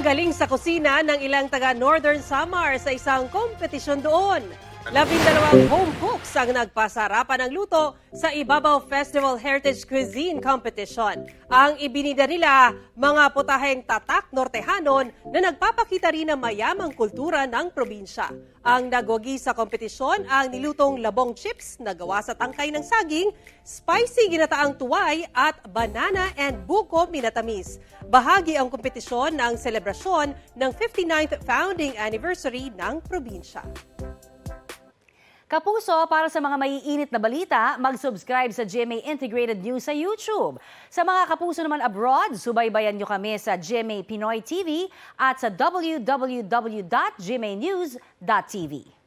galing sa kusina ng ilang taga Northern Samar sa isang kompetisyon doon. 12 home cooks ang nagpasarapan ng luto sa Ibabaw Festival Heritage Cuisine Competition. Ang ibinida nila, mga putaheng tatak Nortehanon na nagpapakita rin ng mayamang kultura ng probinsya. Ang nagwagi sa kompetisyon ang nilutong labong chips na gawa sa tangkay ng saging, spicy ginataang tuway at banana and buko minatamis. Bahagi ang kompetisyon ng selebrasyon ng 59th founding anniversary ng probinsya. Kapuso, para sa mga maiinit na balita, mag-subscribe sa GMA Integrated News sa YouTube. Sa mga kapuso naman abroad, subaybayan nyo kami sa GMA Pinoy TV at sa www.gmanews.tv.